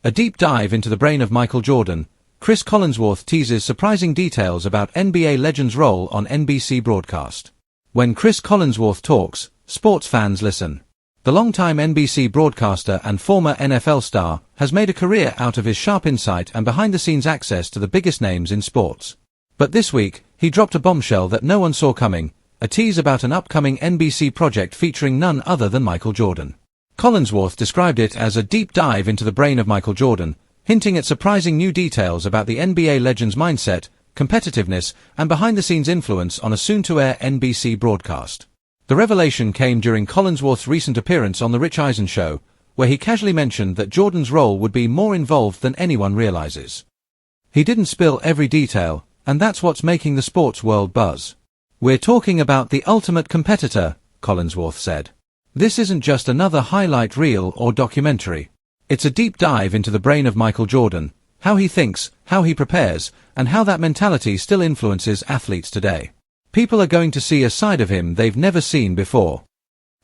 A deep dive into the brain of Michael Jordan, Cris Collinsworth teases surprising details about NBA legend's role on NBC broadcast. When Cris Collinsworth talks, sports fans listen. The longtime NBC broadcaster and former NFL star has made a career out of his sharp insight and behind-the-scenes access to the biggest names in sports. But this week, he dropped a bombshell that no one saw coming, a tease about an upcoming NBC project featuring none other than Michael Jordan. Collinsworth described it as a deep dive into the brain of Michael Jordan, hinting at surprising new details about the NBA legend's mindset, competitiveness, and behind-the-scenes influence on a soon-to-air NBC broadcast. The revelation came during Collinsworth's recent appearance on The Rich Eisen Show, where he casually mentioned that Jordan's role would be more involved than anyone realizes. He didn't spill every detail, and that's what's making the sports world buzz. "We're talking about the ultimate competitor," Collinsworth said. "This isn't just another highlight reel or documentary. It's a deep dive into the brain of Michael Jordan, how he thinks, how he prepares, and how that mentality still influences athletes today. People are going to see a side of him they've never seen before."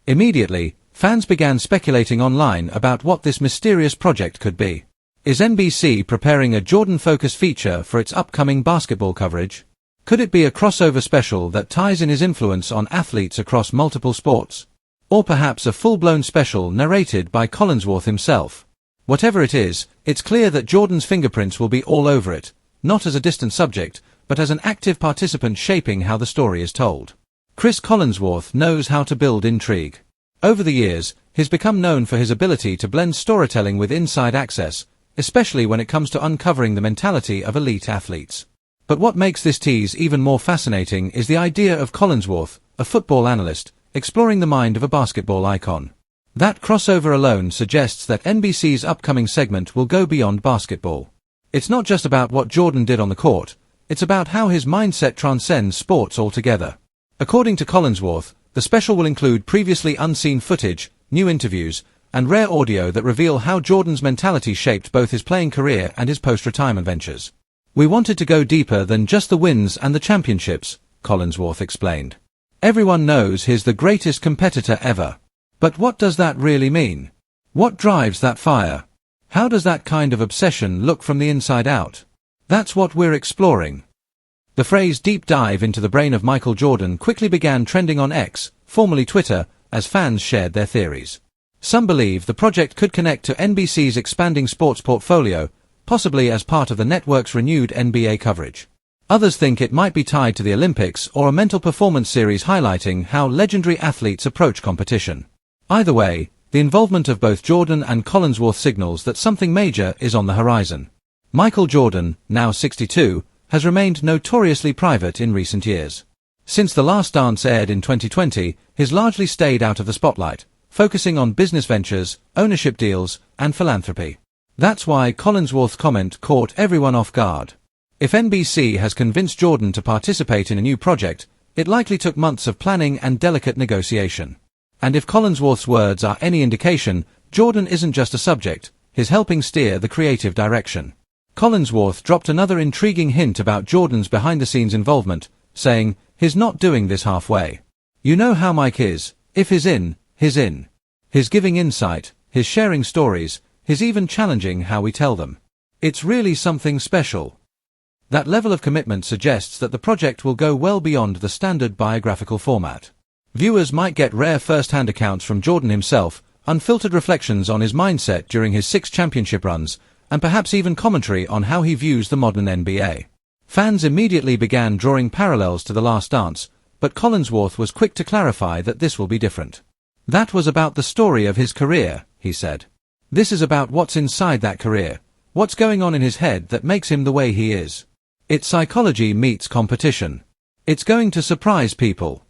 Immediately, fans began speculating online about what this mysterious project could be. Is NBC preparing a Jordan-focused feature for its upcoming basketball coverage? Could it be a crossover special that ties in his influence on athletes across multiple sports? Or perhaps a full-blown special narrated by Collinsworth himself? Whatever it is, it's clear that Jordan's fingerprints will be all over it, not as a distant subject, but as an active participant shaping how the story is told. Cris Collinsworth knows how to build intrigue. Over the years, he's become known for his ability to blend storytelling with inside access, especially when it comes to uncovering the mentality of elite athletes. But what makes this tease even more fascinating is the idea of Collinsworth, a football analyst, exploring the mind of a basketball icon. That crossover alone suggests that NBC's upcoming segment will go beyond basketball. It's not just about what Jordan did on the court, it's about how his mindset transcends sports altogether. According to Collinsworth, the special will include previously unseen footage, new interviews, and rare audio that reveal how Jordan's mentality shaped both his playing career and his post-retirement ventures. "We wanted to go deeper than just the wins and the championships," Collinsworth explained. "Everyone knows he's the greatest competitor ever. But what does that really mean? What drives that fire? How does that kind of obsession look from the inside out? That's what we're exploring." The phrase deep dive into the brain of Michael Jordan quickly began trending on X, formerly Twitter, as fans shared their theories. Some believe the project could connect to NBC's expanding sports portfolio, possibly as part of the network's renewed NBA coverage. Others think it might be tied to the Olympics or a mental performance series highlighting how legendary athletes approach competition. Either way, the involvement of both Jordan and Collinsworth signals that something major is on the horizon. Michael Jordan, now 62, has remained notoriously private in recent years. Since The Last Dance aired in 2020, he's largely stayed out of the spotlight, focusing on business ventures, ownership deals, and philanthropy. That's why Collinsworth's comment caught everyone off guard. If NBC has convinced Jordan to participate in a new project, it likely took months of planning and delicate negotiation. And if Collinsworth's words are any indication, Jordan isn't just a subject, he's helping steer the creative direction. Collinsworth dropped another intriguing hint about Jordan's behind-the-scenes involvement, saying, "He's not doing this halfway. You know how Mike is, if he's in, he's in. He's giving insight, he's sharing stories, he's even challenging how we tell them. It's really something special." That level of commitment suggests that the project will go well beyond the standard biographical format. Viewers might get rare first-hand accounts from Jordan himself, unfiltered reflections on his mindset during his 6 championship runs, and perhaps even commentary on how he views the modern NBA. Fans immediately began drawing parallels to The Last Dance, but Collinsworth was quick to clarify that this will be different. "That was about the story of his career," he said. "This is about what's inside that career, what's going on in his head that makes him the way he is. It's psychology meets competition. It's going to surprise people."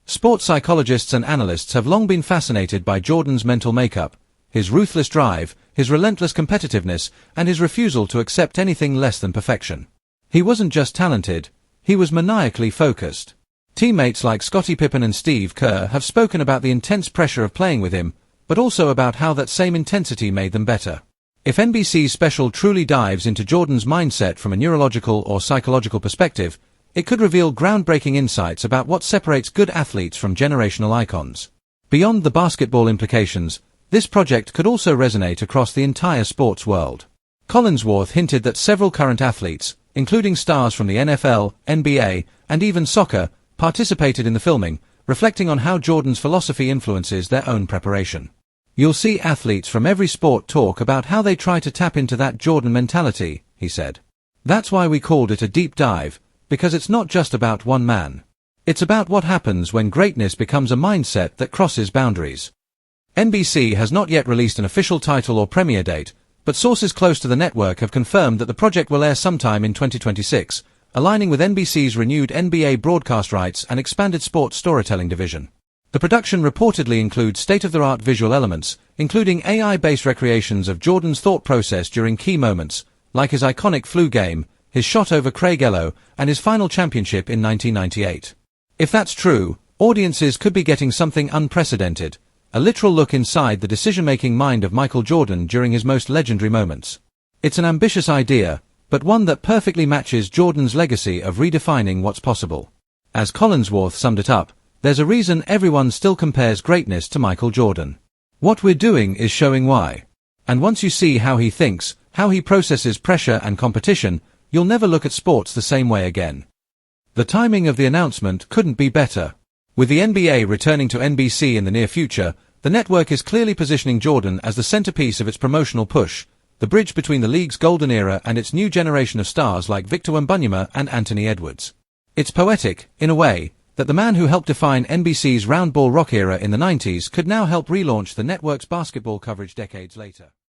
Sports psychologists and analysts have long been fascinated by Jordan's mental makeup, his ruthless drive, his relentless competitiveness, and his refusal to accept anything less than perfection. He wasn't just talented, he was maniacally focused. Teammates like Scottie Pippen and Steve Kerr have spoken about the intense pressure of playing with him, but also about how that same intensity made them better. If NBC's special truly dives into Jordan's mindset from a neurological or psychological perspective, it could reveal groundbreaking insights about what separates good athletes from generational icons. Beyond the basketball implications, This project could also resonate across the entire sports world. Collinsworth hinted that several current athletes, including stars from the NFL, NBA, and even soccer, participated in the filming, reflecting on how Jordan's philosophy influences their own preparation. You'll see athletes from every sport talk about how they try to tap into that Jordan mentality, he said. That's why we called it a deep dive, because it's not just about one man. It's about what happens when greatness becomes a mindset that crosses boundaries. NBC has not yet released an official title or premiere date, but sources close to the network have confirmed that the project will air sometime in 2026, aligning with NBC's renewed NBA broadcast rights and expanded sports storytelling division. The production reportedly includes state-of-the-art visual elements, including AI-based recreations of Jordan's thought process during key moments, like his iconic flu game, his shot over Craig Ello, and his final championship in 1998. If that's true, audiences could be getting something unprecedented, a literal look inside the decision-making mind of Michael Jordan during his most legendary moments. It's an ambitious idea, but one that perfectly matches Jordan's legacy of redefining what's possible. As Collinsworth summed it up, there's a reason everyone still compares greatness to Michael Jordan. What we're doing is showing why. And once you see how he thinks, how he processes pressure and competition, you'll never look at sports the same way again. The timing of the announcement couldn't be better. With the NBA returning to NBC in the near future, the network is clearly positioning Jordan as the centerpiece of its promotional push, the bridge between the league's golden era and its new generation of stars like Victor Wembanyama and Anthony Edwards. It's poetic, in a way, that the man who helped define NBC's round ball rock era in the 90s could now help relaunch the network's basketball coverage decades later.